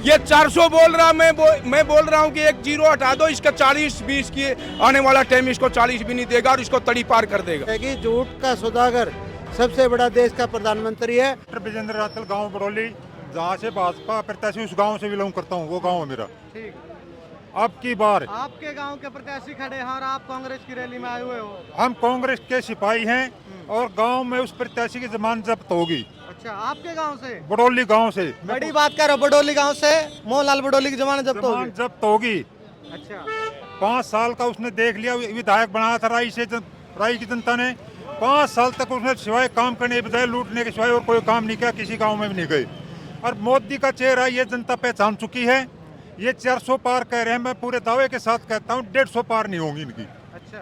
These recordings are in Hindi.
ये 400 बोल रहा, मैं बोल रहा हूँ कि एक जीरो हटा दो, इसका 40-20 की आने वाला टाइम इसको 40 भी नहीं देगा और इसको तड़ी पार कर देगा। झूठ का सौदागर सबसे बड़ा देश का प्रधानमंत्री है। विजेंद्र राठल, गांव बड़ौली, जहाँ से भाजपा प्रत्याशी उस गांव से बिलोंग करता हूँ, वो गांव है मेरा। ठीक। अब की बार आपके गांव के प्रत्याशी खड़े हैं और आप कांग्रेस की रैली में आए हुए हो। हम कांग्रेस के सिपाही हैं और गांव में उस प्रत्याशी की जमानत जब्त होगी। अच्छा, आपके गांव से? बड़ौली गांव से। बड़ी बात कर रहे हो, बड़ौली गांव से मोहनलाल बड़ौली की जमानत जब्त होगी। जब्त होगी। अच्छा, 5 साल का उसने देख लिया, विधायक बनाया था राई की जनता ने। 5 साल तक उसने सिवाय काम करने के बजाय लूटने के सिवाय और कोई काम नहीं किया, किसी गांव में भी नहीं गए। और मोदी का चेहरा ये जनता पहचान चुकी है। ये 400 पार कह रहे हैं, मैं पूरे दावे के साथ कहता हूँ 150 पार नहीं होंगी इनकी। अच्छा,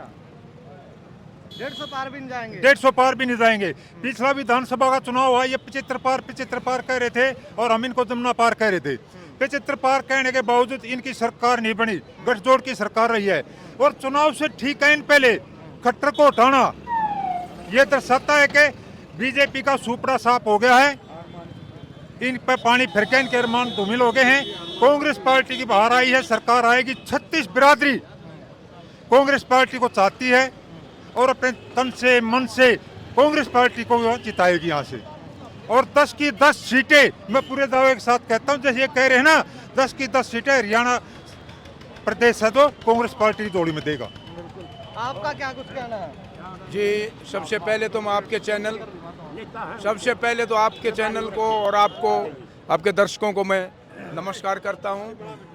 150 पार भी नहीं जाएंगे? 150 पार भी नहीं जाएंगे। पिछला विधानसभा का चुनाव हुआ, ये 75 पार कह रहे थे और हम इनको जमुना पार कह रहे थे। 75 पार कहने के बावजूद इनकी सरकार नहीं बनी, गठजोड़ की सरकार रही है। और चुनाव से ठीक है पहले खट्टर को हटाना ये दर्शाता है कि बीजेपी का सुपड़ा साफ हो गया है, इन पे पानी फिर के इनके अरमान धूमिल हो गए हैं। कांग्रेस पार्टी की बाहर आई है, सरकार आएगी। 36 बिरादरी कांग्रेस पार्टी को चाहती है और अपने तन से मन से कांग्रेस पार्टी को जिताएगी यहाँ से। और 10 की 10 सीटें मैं पूरे दावे के साथ कहता हूँ, जैसे ये कह रहे हैं ना 10 की 10 सीटें हरियाणा प्रदेश है तो कांग्रेस पार्टी की जोड़ी में देगा। आपका क्या कुछ कहना है? जी, सबसे पहले तो आपके चैनल को और आपके दर्शकों को मैं नमस्कार करता हूं।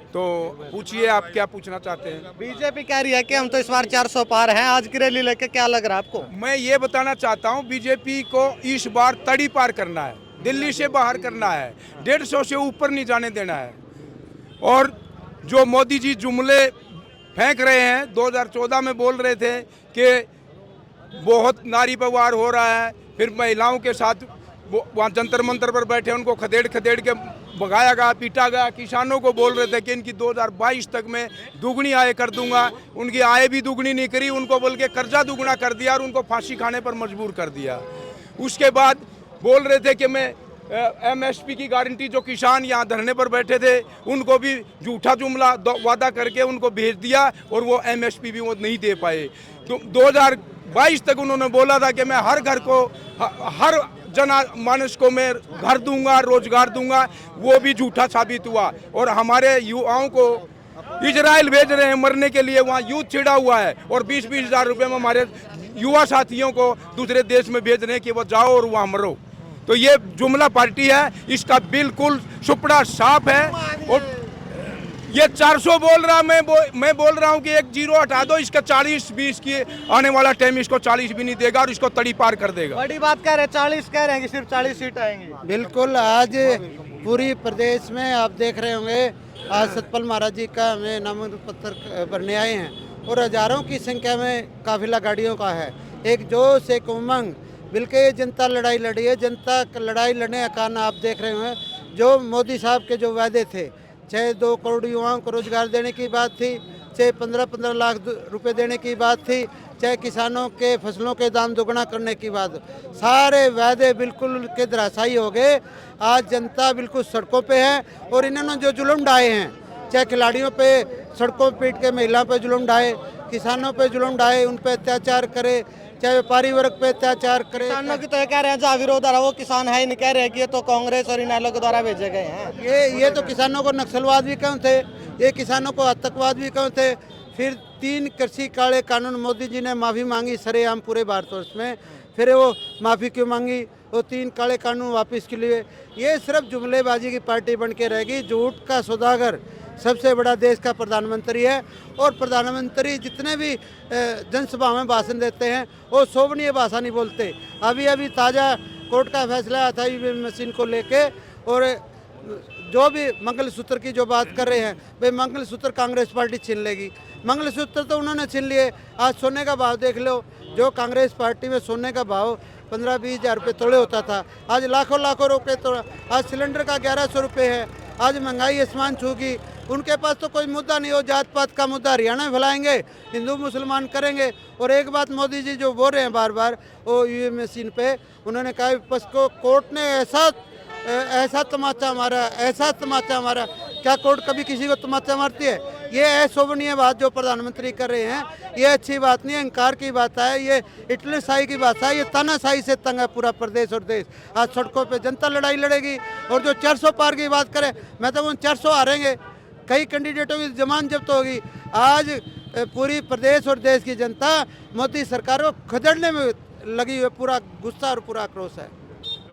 तो पूछिए, आप क्या पूछना चाहते हैं? बीजेपी कह रही है कि हम तो इस बार 400 पार हैं, आज की रैली लेके क्या लग रहा है आपको? मैं ये बताना चाहता हूं, बीजेपी को इस बार तड़ी पार करना है, दिल्ली से बाहर करना है, 150 से ऊपर नहीं जाने देना है। और जो मोदी जी जुमले फेंक रहे हैं, 2014 में बोल रहे थे कि बहुत नारी व्यवहार हो रहा है, फिर महिलाओं के साथ वहाँ जंतर मंतर पर बैठे उनको खदेड़ के भगाया गया, पीटा गया। किसानों को बोल रहे थे कि इनकी 2022 तक में दुगनी आय कर दूंगा, उनकी आय भी दुगनी नहीं करी, उनको बोल के कर्जा दुगना कर दिया और उनको फांसी खाने पर मजबूर कर दिया। उसके बाद बोल रहे थे कि मैं MSP की गारंटी, जो किसान यहाँ धरने पर बैठे थे उनको भी झूठा जुमला वादा करके उनको भेज दिया और वो MSP भी वो नहीं दे पाए। तो 2022 तक उन्होंने बोला था कि मैं हर घर को, हर जना मानस को मैं घर दूंगा, रोजगार दूंगा, वो भी झूठा साबित हुआ। और हमारे युवाओं को इजराइल भेज रहे हैं मरने के लिए, वहाँ युद्ध छिड़ा हुआ है और 20-20 हज़ार रुपये में हमारे युवा साथियों को दूसरे देश में भेज रहे हैं कि वो जाओ और वहाँ मरो। तो ये जुमला पार्टी है, इसका बिल्कुल सुपड़ा साफ है। और ये 400 बोल रहा, मैं बोल रहा हूँ कि एक जीरो हटा दो, इसका 40-20 की आने वाला टाइम इसको 40 भी नहीं देगा और इसको तड़ी पार कर देगा। बड़ी बात कह रहे हैं, 40 कह रहे हैं कि सिर्फ 40 सीट आएंगी। बिल्कुल, आज पूरी प्रदेश में आप देख रहे होंगे, आज सतपाल महाराज जी का हमें नामांकन पत्र भरने आए हैं और हजारों की संख्या में काफिला गाड़ियों का है। एक जोश, एक उमंग, बिल्कुल ये जनता लड़ाई लड़ी है। जनता लड़ाई लड़ने का कारण आप देख रहे हैं, जो मोदी साहब के जो वादे थे, चाहे 2 करोड़ युवाओं को रोजगार देने की बात थी, चाहे 15-15 लाख रुपए देने की बात थी, चाहे किसानों के फसलों के दाम दोगुना करने की बात, सारे वादे बिल्कुल के धराशायी हो गए। आज जनता बिल्कुल सड़कों पे है और इन्होंने जो जुल्म ढाए हैं, चाहे खिलाड़ियों पे सड़कों पीट के महिलाओं पे जुल्म ढाए, किसानों पे जुल्म ढाए, उन पे अत्याचार करे, चाहे व्यापारी वर्ग पे अत्याचार करे। किसानों की तो ये कह रहे हैं जहाँ विरोध आ रहा वो किसान है ही नहीं, कह रहे हैं कि ये तो कांग्रेस और इनेलो के द्वारा भेजे गए हैं। ये तो किसानों को नक्सलवाद भी क्यों थे, ये किसानों को आतंकवाद भी क्यों थे। फिर 3 कृषि काले कानून मोदी जी ने माफ़ी मांगी सरेआम पूरे भारतवर्ष में, फिर वो माफ़ी क्यों मांगी, वो 3 काले कानून वापस के लिए। ये सिर्फ जुमलेबाजी की पार्टी बन के रहेगी। झूठ का सौदागर सबसे बड़ा देश का प्रधानमंत्री है और प्रधानमंत्री जितने भी जनसभा में भाषण देते हैं वो शोभनीय भाषा नहीं बोलते। अभी ताज़ा कोर्ट का फैसला आया था ईवीएम मशीन को लेके, और जो भी मंगलसूत्र की जो बात कर रहे हैं, भाई मंगलसूत्र कांग्रेस पार्टी छीन लेगी। मंगलसूत्र तो उन्होंने छीन लिए। आज सोने का भाव देख लो, जो कांग्रेस पार्टी में सोने का भाव 15-20 हज़ार रुपये तोड़े होता था, आज लाखों रुपये तोड़ा। आज सिलेंडर का 1100 रुपये है। आज महंगाई आसमान छूगी। उनके पास तो कोई मुद्दा नहीं हो। जात पात का मुद्दा हरियाणा में फैलाएंगे, हिंदू मुसलमान करेंगे। और एक बात मोदी जी जो बोल रहे हैं बार बार, वो ईवीएम मशीन पे उन्होंने कहा विपक्ष को कोर्ट ने ऐसा तमाचा मारा, ऐसा तमाचा मारा क्या कोर्ट कभी किसी को तमाचा मारती है? ये अशोभनीय बात जो प्रधानमंत्री कर रहे हैं, ये अच्छी बात नहीं है, अहंकार की बात है, ये हिटलरशाही की बात है, ये तानाशाही से तंग है पूरा प्रदेश और देश। आज सड़कों पे जनता लड़ाई लड़ेगी। और जो 400 पार की बात करें, मैं तो उन 400 हारेंगे, कई कैंडिडेटों की जमानत जब्त होगी। आज पूरी प्रदेश और देश की जनता मोदी सरकार को खदेड़ने में लगी हुई, पूरा गुस्सा और पूरा आक्रोश है।